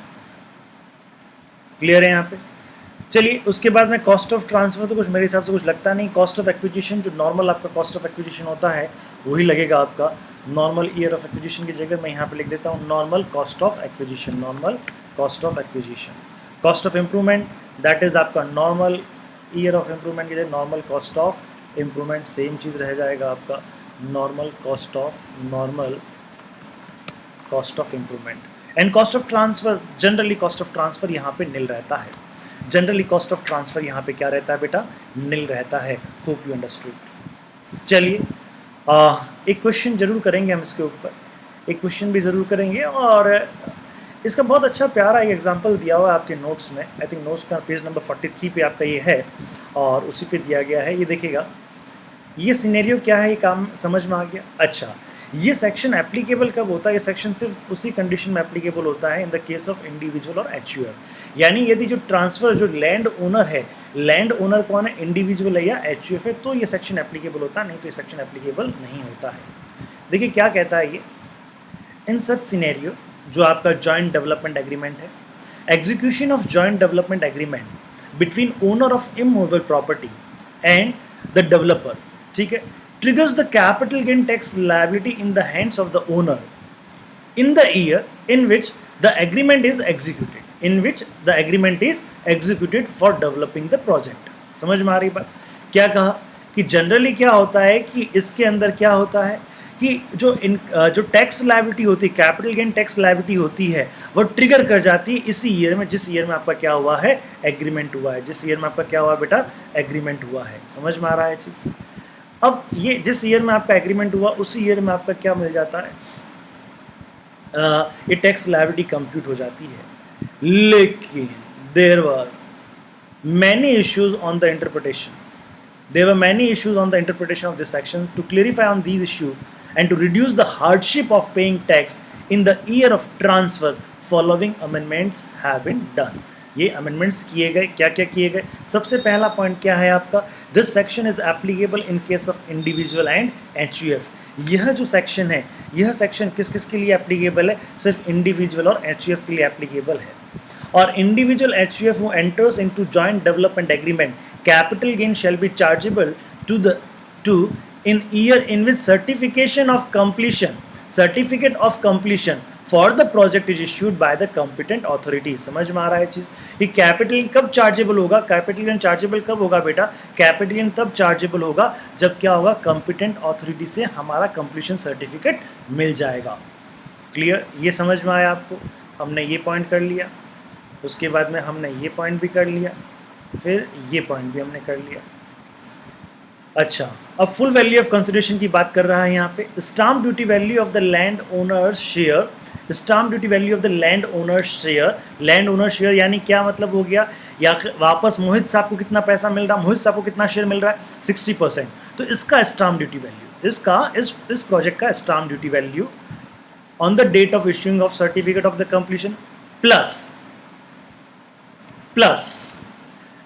क्लियर है यहाँ पे? चलिए, उसके बाद में कॉस्ट ऑफ ट्रांसफर तो कुछ मेरे हिसाब से कुछ लगता नहीं। कॉस्ट ऑफ एक्विजिशन, जो नॉर्मल आपका कॉस्ट ऑफ एक्विजिशन होता है वही लगेगा आपका। नॉर्मल ईयर ऑफ एक्विजिशन की जगह मैं यहाँ पे लिख देता हूँ normal cost of acquisition. Cost of improvement, that is आपका नॉर्मल ईयर ऑफ इम्प्रूवमेंट की जगह normal cost of improvement, same चीज़ रह जाएगा आपका, normal cost of improvement. And cost of transfer, generally cost of transfer यहाँ पे निल रहता है। जनरली कॉस्ट ऑफ ट्रांसफर यहाँ पे क्या रहता है बेटा? निल रहता है। Hope you understood. चलिए, एक क्वेश्चन जरूर करेंगे हम इसके ऊपर, एक क्वेश्चन भी ज़रूर करेंगे, और इसका बहुत अच्छा प्यारा एक एग्जांपल दिया हुआ है आपके नोट्स में। आई थिंक नोट्स का पेज नंबर 43 पे आपका ये है और उसी पे दिया गया है। ये देखिएगा, ये सिनेरियो क्या है, ये काम समझ में आ गया। अच्छा, ये सेक्शन एप्लीकेबल कब होता है? ये सेक्शन सिर्फ उसी कंडीशन में एप्लीकेबल होता है in the case of individual और एचयूएफ। यानी यदि जो ट्रांसफ़र, जो लैंड ओनर है, लैंड ओनर कौन है, इंडिविजुअल है या एचयूएफ है, तो ये सेक्शन एप्लीकेबल होता है, नहीं तो ये सेक्शन एप्लीकेबल नहीं होता है। देखिए क्या कहता है ये, इन सच सिनेरियो, जो आपका जॉइंट डेवलपमेंट एग्रीमेंट है, execution of joint development agreement between owner of immovable property and the developer, ठीक है, triggers the capital gain tax liability in the hands of the owner in the year in which the agreement is executed for developing the project। समझ में आ रही बात? क्या कहा कि generally क्या होता है कि इसके अंदर क्या होता है कि जो टैक्स लायबिलिटी होती है, कैपिटल गेन टैक्स लायबिलिटी होती है, वो ट्रिगर कर जाती है इसी ईयर में, जिस ईयर में आपका क्या हुआ है, एग्रीमेंट हुआ है। जिस ईयर में आपका क्या हुआ बेटा, एग्रीमेंट हुआ है। समझ में आ रहा है चीज़? अब ये जिस ईयर में आपका एग्रीमेंट हुआ उसी ईयर में आपका क्या मिल जाता है, ये टैक्स लायबिलिटी कंप्यूट हो जाती है। लेकिन there were many issues on the interpretation, there were many issues on the interpretation of this section. To clarify on these issue and to reduce the hardship of paying tax in the year of transfer, following amendments have been done. ये amendments किए गए। क्या क्या किए गए? सबसे पहला point क्या है आपका, this section is applicable in case of individual and HUF. यह जो सेक्शन है, यह सेक्शन किस किस के लिए एप्लीकेबल है? सिर्फ इंडिविजुअल और एचयूएफ के लिए एप्लीकेबल है। और individual HUF who enters into joint development agreement, capital gain shall be chargeable to in year in which certificate of completion for the project is issued by the competent authority. समझ में आ रहा है चीज़? ये capital कब chargeable होगा? Capital gain chargeable कब होगा बेटा? कैपिटल गेन तब चार्जेबल होगा जब क्या होगा, कॉम्पिटेंट ऑथोरिटी से हमारा कंप्लीशन सर्टिफिकेट मिल जाएगा। क्लियर? ये समझ में आया आपको? हमने ये पॉइंट कर लिया, उसके बाद में हमने ये पॉइंट भी कर लिया, फिर ये पॉइंट भी हमने कर लिया। अच्छा, अब फुल वैल्यू ऑफ कंसिडरेशन की बात कर रहा है यहाँ पे। Stamp duty value of the land owners share, stamp duty value of the land owner share. Land owner share यानी क्या मतलब हो गया, या वापस मोहित साहब को कितना पैसा मिल रहा है, मोहित साहब को कितना शेयर मिल रहा है, 60%। तो इसका स्टाम्प ड्यूटी वैल्यू, इस प्रोजेक्ट का stamp duty value on the date of issuing of certificate of the completion plus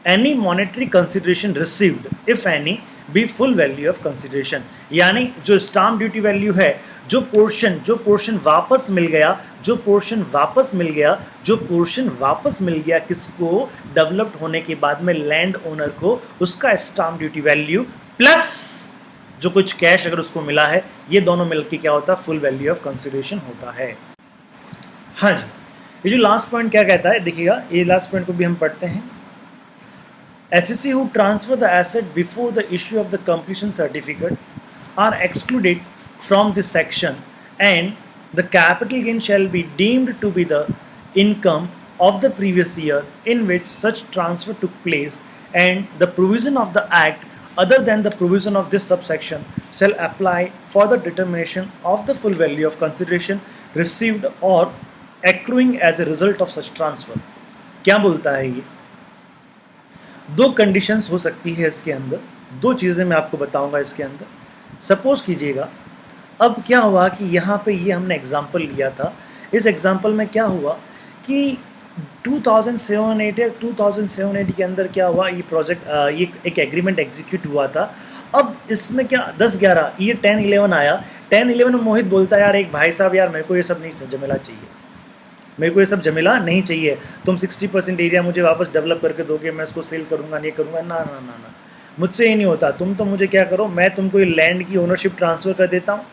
any monetary consideration received if any be full value of consideration. यानी जो स्टाम्प ड्यूटी वैल्यू है, जो portion वापस मिल गया किसको, developed होने के बाद में लैंड ओनर को, उसका स्टाम्प ड्यूटी वैल्यू प्लस जो कुछ कैश अगर उसको मिला है, ये दोनों मिलकर क्या होता है, फुल वैल्यू ऑफ कंसिडरेशन होता है। हाँ जी, ये जो लास्ट पॉइंट क्या कहता है देखिएगा, ये लास्ट पॉइंट को भी हम पढ़ते हैं। Assessee who transfer the asset before the issue of the completion certificate are excluded from this section, and the capital gain shall be deemed to be the income of the previous year in which such transfer took place, and the provision of the act other than the provision of this subsection shall apply for the determination of the full value of consideration received or accruing as a result of such transfer। क्या बोलता है ये? दो conditions हो सकती है इसके अंदर, दो चीज़ें मैं आपको बताऊंगा इसके अंदर। सपोज कीजिएगा, अब क्या हुआ कि यहाँ पे ये हमने एग्जांपल लिया था, इस एग्जांपल में क्या हुआ कि 2007-8 या 2007-8 के अंदर क्या हुआ, ये प्रोजेक्ट ये एक एग्रीमेंट एग्जीक्यूट हुआ था। अब इसमें क्या 10-11 ये 10-11 आया, 10-11 में मोहित बोलता है यार एक भाई साहब यार मेरे को ये सब नहीं जमेला चाहिए, मेरे को ये सब जमेला नहीं चाहिए, तुम 60% एरिया मुझे वापस डेवलप करके दोगे, मैं इसको सेल करूँगा, नहीं करूँगा, ना ना ना ना, मुझसे ये नहीं होता। तुम तो मुझे क्या करो, मैं तुमको ये लैंड की ओनरशिप ट्रांसफ़र कर देता हूँ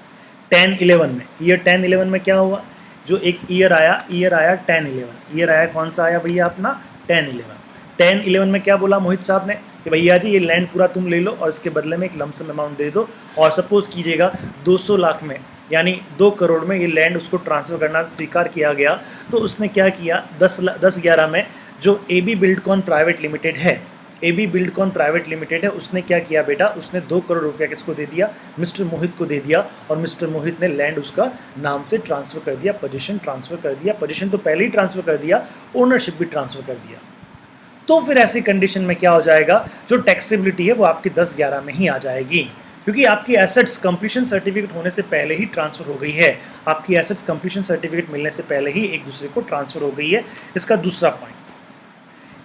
10-11 में। ईयर 10-11 में क्या हुआ, जो एक ईयर आया 10-11, ईयर आया कौन सा आया भैया अपना 10-11 में क्या बोला मोहित साहब ने कि भैया जी ये लैंड पूरा तुम ले लो और इसके बदले में एक लमसम अमाउंट दे दो, और सपोज़ कीजिएगा 200 लाख में यानी 2 करोड़ में ये लैंड उसको ट्रांसफ़र करना स्वीकार किया गया। तो उसने क्या किया, 10-11 में जो AB बिल्डकॉन प्राइवेट लिमिटेड है, AB बिल्डकॉन प्राइवेट लिमिटेड है, उसने क्या किया बेटा, उसने 2 करोड़ रुपया किसको दे दिया, मिस्टर मोहित को दे दिया, और मिस्टर मोहित ने लैंड उसका नाम से ट्रांसफर कर दिया, पोजीशन ट्रांसफर कर दिया, पोजीशन तो पहले ही ट्रांसफर कर दिया, ओनरशिप भी ट्रांसफर कर दिया। तो फिर ऐसी कंडीशन में क्या हो जाएगा, जो टैक्सेबिलिटी है वो आपकी 10-11 में ही आ जाएगी, क्योंकि आपकी एसेट्स कंप्लीशन सर्टिफिकेट होने से पहले ही ट्रांसफर हो गई है, आपकी एसेट्स कंप्लीशन सर्टिफिकेट मिलने से पहले ही एक दूसरे को ट्रांसफर हो गई है। इसका दूसरा पॉइंट,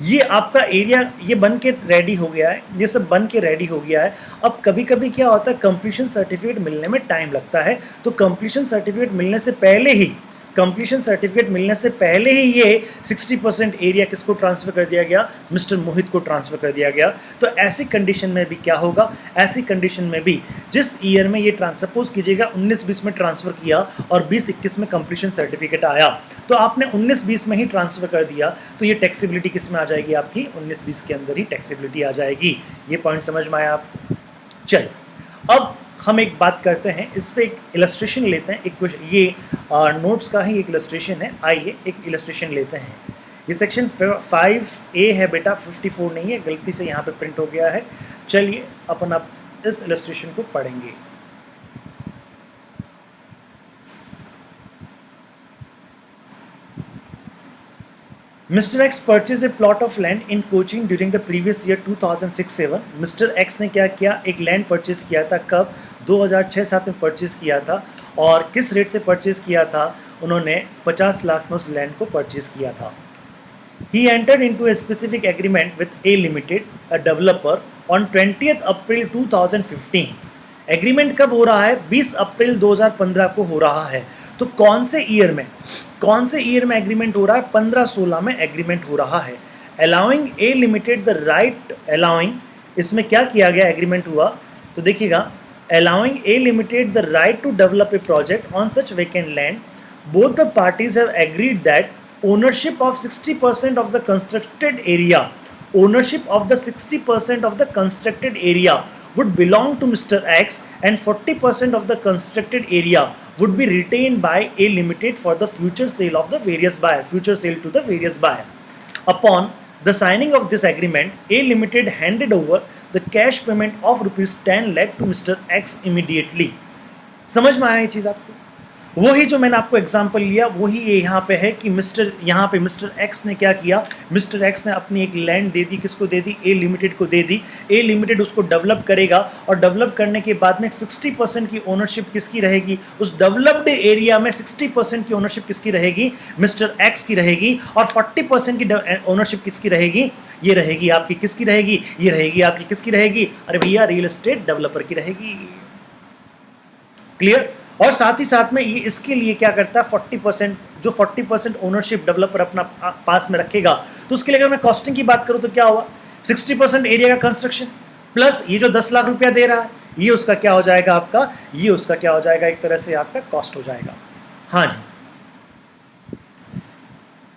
ये आपका एरिया ये बन के रेडी हो गया है, ये सब बन के रेडी हो गया है। अब कभी कभी क्या होता है, कंप्लीशन सर्टिफिकेट मिलने में टाइम लगता है, तो कंप्लीशन सर्टिफिकेट मिलने से पहले ही ये 60% एरिया किसको ट्रांसफर कर दिया गया, मिस्टर मोहित को ट्रांसफर कर दिया गया। तो ऐसी कंडीशन में भी क्या होगा, ऐसी कंडीशन में भी जिस ईयर में ये सपोज कीजिएगा 19-20 में ट्रांसफर किया और 20-21 में कंप्लीशन सर्टिफिकेट आया, तो आपने 19-20 में ही ट्रांसफर कर दिया, तो ये टैक्सेबिलिटी किस में आ जाएगी, आपकी 19-20 के अंदर ही टैक्सेबिलिटी आ जाएगी। ये पॉइंट समझ में आया आप? चल, अब हम एक बात करते हैं, इस पे एक इलस्ट्रेशन लेते हैं, एक कुछ ये नोट्स का ही एक इलस्ट्रेशन है, आइए एक इलस्ट्रेशन लेते हैं। ये सेक्शन 5A है बेटा, 54 नहीं है, गलती से यहाँ पे प्रिंट हो गया है। चलिए अपन अब इस इलस्ट्रेशन को पढ़ेंगे। Mr. X purchased a plot of land in Cochin during the previous year 2006-7. Mr. X ने क्या किया, एक लैंड परचेज किया था, कब, 2006-7 में परचेज किया था, और किस रेट से परचेज किया था, उन्होंने 50 लाख में उस लैंड को परचेज किया था। He entered into a specific agreement with A Limited, a developer, on 20th April 2015. Agreement कब हो रहा है, 20 अप्रैल 2015 को हो रहा है। तो कौन से ईयर में एग्रीमेंट हो रहा है, 15-16 में एग्रीमेंट हो रहा है। Allowing A limited the right, allowing, इसमें क्या किया गया, एग्रीमेंट हुआ, तो देखिएगा, allowing A limited the right to develop a project on such vacant land, both the parties have agreed that ownership of 60% of the constructed area, ownership of the 60% of the constructed area would belong to Mr. X, and 40% of the constructed area would be retained by A Limited for the future sale of the various buyer, future sale to the various buyer. Upon the signing of this agreement, A Limited handed over the cash payment of ₹10 lakh to Mr. X immediately. समझ में आया ये चीज़ आपको? वही जो मैंने आपको example लिया वही ये यहाँ पे है कि यहाँ पे मिस्टर एक्स ने क्या किया, मिस्टर एक्स ने अपनी एक लैंड दे दी, किसको दे दी, ए लिमिटेड को दे दी। ए लिमिटेड उसको डेवलप करेगा, और डेवलप करने के बाद में 60% की ओनरशिप किसकी रहेगी, उस डेवलप्ड एरिया में 60% की ओनरशिप किसकी रहेगी, मिस्टर एक्स की रहेगी, और 40% की ओनरशिप किसकी रहेगी, ये रहेगी आपकी, किसकी रहेगी, ये रहेगी आपकी, किसकी रहेगी, अरे भैया रियल एस्टेट डेवलपर की रहेगी। क्लियर? और साथ ही साथ में ये इसके लिए क्या करता है, 40% ओनरशिप डेवलपर अपना पास में रखेगा, तो उसके लिए अगर मैं कॉस्टिंग की बात करूं तो क्या हुआ, 60% एरिया का कंस्ट्रक्शन प्लस ये जो 10 लाख रुपया दे रहा है, ये उसका क्या हो जाएगा आपका, ये उसका क्या हो जाएगा, एक तरह से आपका कॉस्ट हो जाएगा। हाँ जी,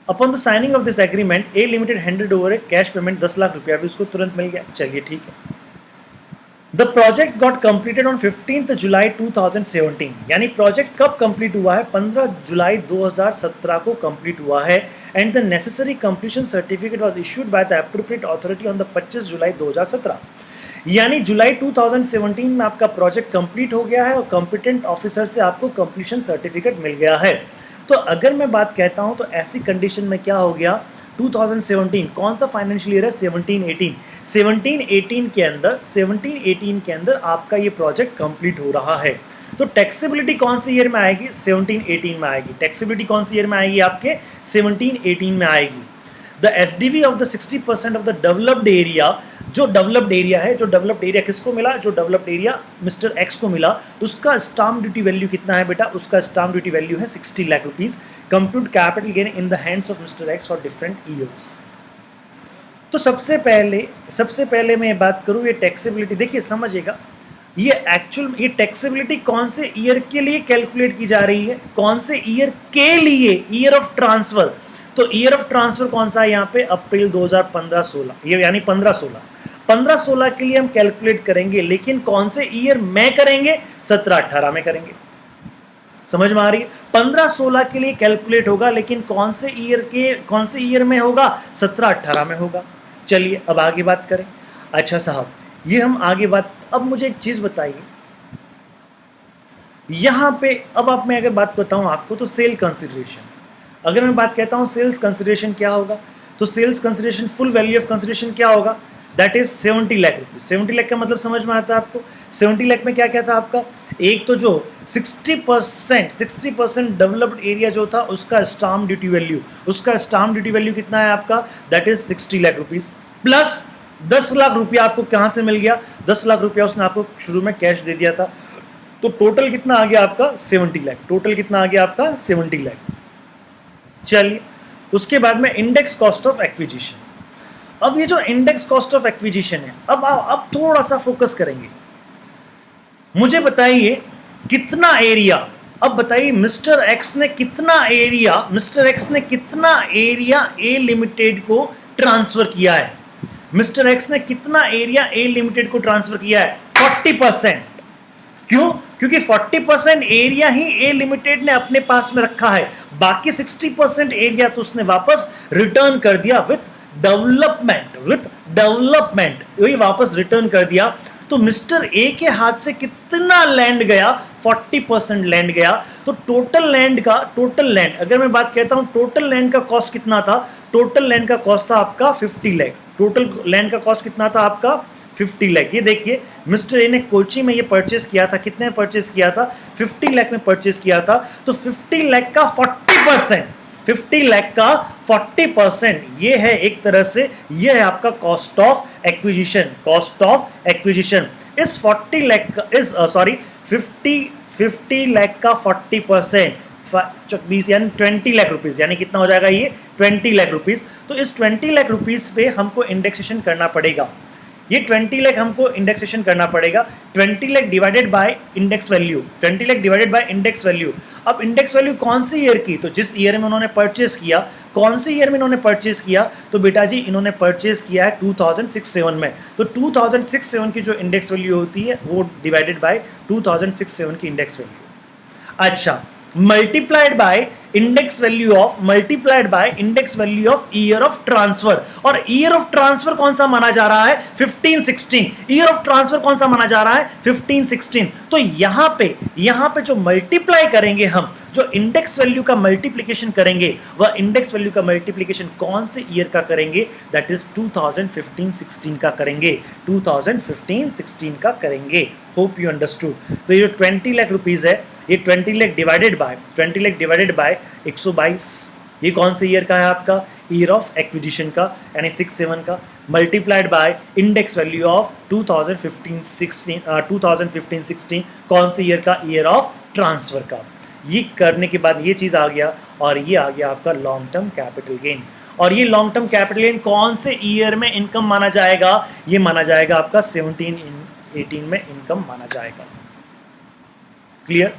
upon the signing of this agreement A limited handed over a cash payment, 10 lakh रुपया भी उसको तुरंत मिल गया। चलिए ठीक है। The project got completed on 15th July 2017, यानी प्रोजेक्ट कब कंप्लीट हुआ है, 15 जुलाई 2017 को कंप्लीट हुआ है, and the necessary completion certificate was issued by the appropriate authority on the 25 जुलाई 2017, यानी जुलाई 2017 में आपका प्रोजेक्ट कंप्लीट हो गया है और कॉम्पिटेंट ऑफिसर से आपको कंप्लीशन सर्टिफिकेट मिल गया है। तो अगर मैं बात कहता हूं तो ऐसी कंडीशन में क्या हो गया, 2017 कौन सा फाइनेंशियल ईयर है, 17-18 के अंदर आपका ये प्रोजेक्ट कंप्लीट हो रहा है। तो टैक्सेबिलिटी कौन से ईयर में आएगी, 17-18 में आएगी। टैक्सेबिलिटी कौन से ईयर में आएगी, आपके 17-18 में आएगी। The SDV of the 60% of the developed area, जो डेवलप्ड एरिया है, जो डेवलप्ड एरिया किसको मिला, जो डेवलप्ड एरिया मिस्टर एक्स को मिला, उसका स्टाम्प ड्यूटी वैल्यू कितना है बेटा, उसका स्टाम्प ड्यूटी वैल्यू है 60 lakh rupees. Compute capital gain in the hands of mister x for different years. तो सबसे पहले मैं बात करूं ये टैक्सेबिलिटी, देखिए समझिएगा, ये टैक्सेबिलिटी कौन से ईयर के लिए कैलकुलेट की जा रही है, कौन से ईयर के लिए, ईयर ऑफ ट्रांसफर। तो ईयर ऑफ ट्रांसफर कौन सा है यहाँ पे, अप्रैल 2015-16, ये यानी 15-16 के लिए हम कैलकुलेट करेंगे, लेकिन कौन से ईयर में करेंगे, 17-18 में करेंगे। समझ में आ रही है, 15-16 के लिए कैलकुलेट होगा, लेकिन कौन से ईयर में होगा, 17-18 में होगा। चलिए अब आगे बात करें। अच्छा साहब, ये हम आगे बात, अब मुझे एक चीज़ बताइए यहाँ पे, अब आप मैं अगर बात बताऊँ आपको तो सेल कंसिडरेशन, अगर मैं बात कहता हूँ सेल्स कंसिडरेशन क्या होगा, तो sales consideration full value of consideration क्या होगा, that is 70 lakh rupees. 70 lakh का मतलब समझ में आता है आपको? 70 लाख में क्या क्या था आपका, एक तो जो 60% डेवलप्ड एरिया जो था उसका स्टाम्प ड्यूटी वैल्यू, उसका स्टाम्प ड्यूटी वैल्यू कितना है आपका, that is 60 lakh rupees, plus 10 lakh रुपया आपको कहाँ से मिल गया, 10 लाख रुपया उसने आपको शुरू में कैश दे दिया था, तो टोटल कितना आ गया आपका 70 लाख, टोटल कितना आ गया आपका 70 लाख। चलिए उसके बाद में इंडेक्स कॉस्ट ऑफ एक्विजिशन। अब ये जो इंडेक्स कॉस्ट ऑफ एक्विजिशन है, अब थोड़ा सा फोकस करेंगे। मुझे बताइए कितना एरिया, अब बताइए मिस्टर एक्स ने कितना एरिया ए लिमिटेड को ट्रांसफर किया है, मिस्टर एक्स ने कितना एरिया ए लिमिटेड को ट्रांसफर किया है, 40%। क्यों? क्योंकि 40% एरिया ही ए लिमिटेड ने अपने पास में रखा है, बाकी 60% एरिया तो उसने वापस रिटर्न कर दिया विथ डेवलपमेंट, वही वापस रिटर्न कर दिया। तो मिस्टर ए के हाथ से कितना लैंड गया, 40% लैंड गया। तो टोटल लैंड, अगर मैं बात कहता हूं टोटल लैंड का कॉस्ट कितना था, टोटल लैंड का कॉस्ट था आपका 50 लाख, टोटल लैंड का कॉस्ट कितना था आपका 50 लाख। ये देखिए मिस्टर ए ने कोची में ये परचेस किया था, कितने में परचेस किया था, 50 लाख में परचेस किया था। तो 50 लाख का 40%, 50 लाख का 40% ये है एक तरह से, ये है आपका cost of acquisition, cost of acquisition. इस 40 लाख का, इस सॉरी 50 लाख का 40% 20 यानी 20 लाख रुपीज, यानी कितना हो जाएगा ये 20 लाख रुपीज। तो इस 20 लाख रुपीज पे हमको इंडेक्सेशन करना पड़ेगा, ये 20 लाख हमको इंडेक्सेशन करना पड़ेगा। 20 lakh divided by index value, 20 lakh divided by index value. अब इंडेक्स वैल्यू कौन सी ईयर की, तो जिस ईयर में उन्होंने परचेस किया, कौन सी ईयर में इन्होंने परचेस किया, तो बेटा जी इन्होंने परचेस किया है 2006-07 में। तो 2006-07 की जो इंडेक्स वैल्यू होती है वो डिवाइडेड बाय 2006-07 की इंडेक्स वैल्यू। अच्छा, multiplied by index value of year of transfer. और ईयर ऑफ ट्रांसफर कौन सा माना जा रहा है, 15-16। ईयर ऑफ ट्रांसफर कौन सा माना जा रहा है, 15-16। तो यहां पे जो मल्टीप्लाई करेंगे हम, जो इंडेक्स वैल्यू का मल्टीप्लीकेशन करेंगे, वह इंडेक्स वैल्यू का मल्टीप्लीकेशन कौन से ईयर का करेंगे, दैट इज 2015-16 का करेंगे, 2015-16 का करेंगे। Hope you understood. तो ये जो 20 लाख रुपीज है, ये 20 लाख डिवाइडेड बाय 122, ये कौन से ईयर का है आपका, ईयर ऑफ एक्विजिशन का, यानी 6-7 का, multiplied by index value of 2015-16 कौन से ईयर का, ईयर ऑफ ट्रांसफर का। ये करने के बाद ये चीज़ आ गया, और ये आ गया आपका लॉन्ग टर्म कैपिटल गेन। और ये लॉन्ग टर्म कैपिटल गेन कौन से ईयर में इनकम माना जाएगा, ये माना जाएगा आपका 17-18 में इनकम माना जाएगा। क्लियर?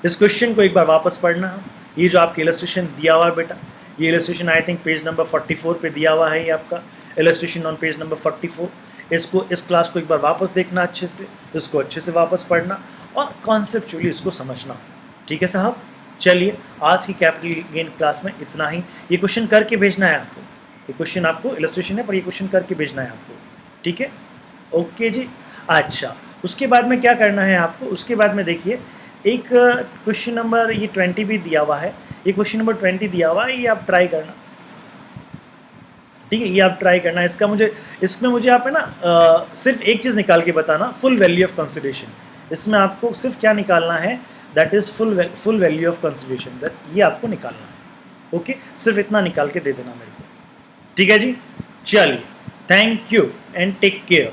इस क्वेश्चन को एक बार वापस पढ़ना। ये जो आपकी इलस्ट्रेशन दिया हुआ है बेटा, ये illustration I think page number 44 पे दिया हुआ है, ये आपका इलस्ट्रेशन ऑन पेज नंबर 44। इसको, इस क्लास को एक बार वापस देखना अच्छे से, इसको अच्छे से वापस पढ़ना और कॉन्सेप्चुअली इसको समझना। ठीक है साहब? चलिए आज की कैपिटल गेन क्लास में इतना ही। ये क्वेश्चन करके भेजना है आपको, ये क्वेश्चन आपको इलस्ट्रेशन है पर ये क्वेश्चन करके भेजना है आपको। ठीक है, ओके जी। अच्छा, उसके बाद में क्या करना है आपको, उसके बाद में देखिए एक क्वेश्चन नंबर ये 20 भी दिया हुआ है, ये क्वेश्चन नंबर 20 दिया हुआ है, ये आप ट्राई करना। ठीक है, ये आप ट्राई करना। इसमें मुझे आप है ना सिर्फ एक चीज़ निकाल के बताना, फुल वैल्यू ऑफ कंसिडरेशन। इसमें आपको सिर्फ क्या निकालना है, that is full value of consideration, that ये आपको निकालना है। ओके, सिर्फ इतना निकाल के दे देना मेरे को। ठीक है जी, चलिए, thank you and take care.